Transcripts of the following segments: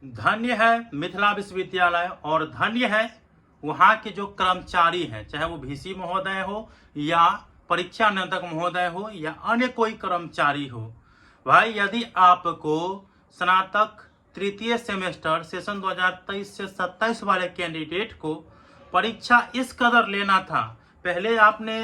धन्य है मिथिला विश्वविद्यालय और धन्य है वहाँ के जो कर्मचारी हैं, चाहे वो वीसी महोदय हो या परीक्षा नियंत्रक महोदय हो या अन्य कोई कर्मचारी हो। भाई यदि आपको स्नातक तृतीय सेमेस्टर सेशन 2023 से 27 वाले कैंडिडेट को परीक्षा इस कदर लेना था, पहले आपने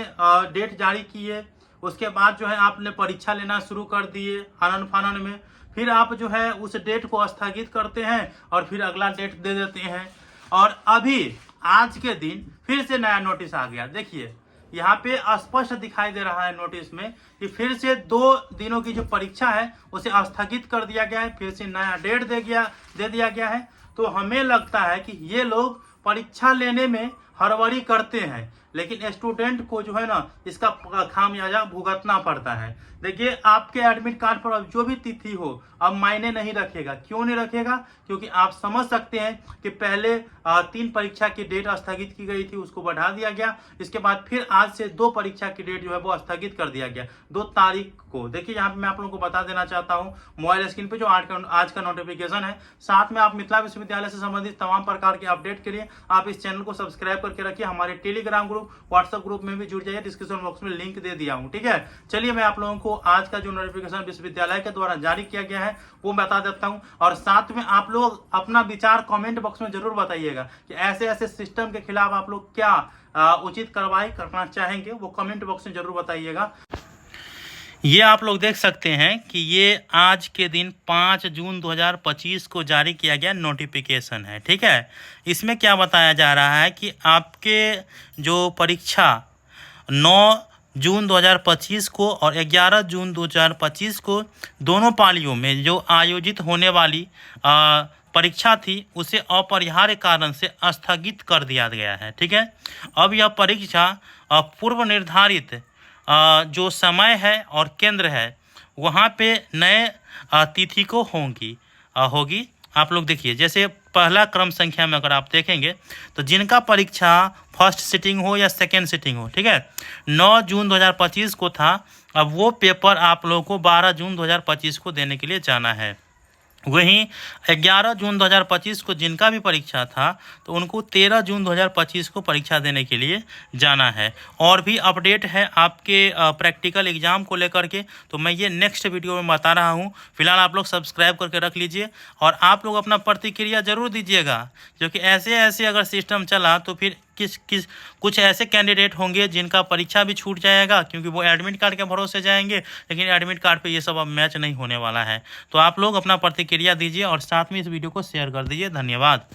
डेट जारी किए, उसके बाद जो है आपने परीक्षा लेना शुरू कर दिए आनन फानन में, फिर आप जो है उस डेट को स्थगित करते हैं और फिर अगला डेट दे देते हैं। और अभी आज के दिन फिर से नया नोटिस आ गया। देखिए यहाँ पे स्पष्ट दिखाई दे रहा है नोटिस में कि फिर से 2 दिनों की जो परीक्षा है उसे स्थगित कर दिया गया है, फिर से नया डेट दे दिया गया है। तो हमें लगता है कि ये लोग परीक्षा लेने में हड़बड़ी करते हैं, लेकिन स्टूडेंट को जो है ना इसका खामियाजा भुगतना पड़ता है। देखिए आपके एडमिट कार्ड पर अब जो भी तिथि हो अब मायने नहीं रखेगा। क्यों नहीं रखेगा? क्योंकि आप समझ सकते हैं कि पहले 3 परीक्षा की डेट स्थगित की गई थी, उसको बढ़ा दिया गया। इसके बाद फिर आज से 2 परीक्षा की डेट जो है वो स्थगित कर दिया गया 2 तारीख को। देखिए यहाँ पे मैं आप लोगों को बता देना चाहता हूँ मोबाइल स्क्रीन पे जो आज का नोटिफिकेशन है। साथ में आप मिथिला विश्वविद्यालय से संबंधित तमाम प्रकार के अपडेट के लिए आप इस चैनल को सब्सक्राइब करके रखिए। हमारे टेलीग्राम ग्रुप, व्हाट्सएप ग्रुप में भी जुड़ जाइए, डिस्क्रिप्शन बॉक्स में लिंक दे दिया हूँ। ठीक है, चलिए मैं आप लोगों को आज का जो नोटिफिकेशन विश्वविद्यालय के द्वारा जारी किया गया है वो बता देता हूँ। और साथ में आप लोग अपना विचार कमेंट बॉक्स में जरूर बताइएगा कि ऐसे ऐसे सिस्टम के खिलाफ आप लोग क्या उचित कार्रवाई करना चाहेंगे, वो कमेंट बॉक्स में जरूर बताइएगा। ये आप लोग देख सकते हैं कि ये आज के दिन 5 जून 2025 को जारी किया गया नोटिफिकेशन है। ठीक है, इसमें क्या बताया जा रहा है कि आपके जो परीक्षा 9 जून 2025 को और 11 जून 2025 को दोनों पालियों में जो आयोजित होने वाली परीक्षा थी उसे अपरिहार्य कारण से स्थगित कर दिया गया है। ठीक है, अब यह परीक्षा पूर्व निर्धारित जो समय है और केंद्र है वहाँ पे नए तिथि को होगी। आप लोग देखिए, जैसे पहला क्रम संख्या में अगर आप देखेंगे तो जिनका परीक्षा फर्स्ट सिटिंग हो या सेकेंड सिटिंग हो, ठीक है, 9 जून 2025 को था, अब वो पेपर आप लोगों को 12 जून 2025 को देने के लिए जाना है। वहीं 11 जून 2025 को जिनका भी परीक्षा था तो उनको 13 जून 2025 को परीक्षा देने के लिए जाना है। और भी अपडेट है आपके प्रैक्टिकल एग्ज़ाम को लेकर के, तो मैं ये नेक्स्ट वीडियो में बता रहा हूँ। फिलहाल आप लोग सब्सक्राइब करके रख लीजिए और आप लोग अपना प्रतिक्रिया ज़रूर दीजिएगा, क्योंकि ऐसे अगर सिस्टम चला तो फिर कुछ ऐसे कैंडिडेट होंगे जिनका परीक्षा भी छूट जाएगा, क्योंकि वो एडमिट कार्ड के भरोसे जाएंगे, लेकिन एडमिट कार्ड पे ये सब अब मैच नहीं होने वाला है। तो आप लोग अपना प्रतिक्रिया दीजिए और साथ में इस वीडियो को शेयर कर दीजिए। धन्यवाद।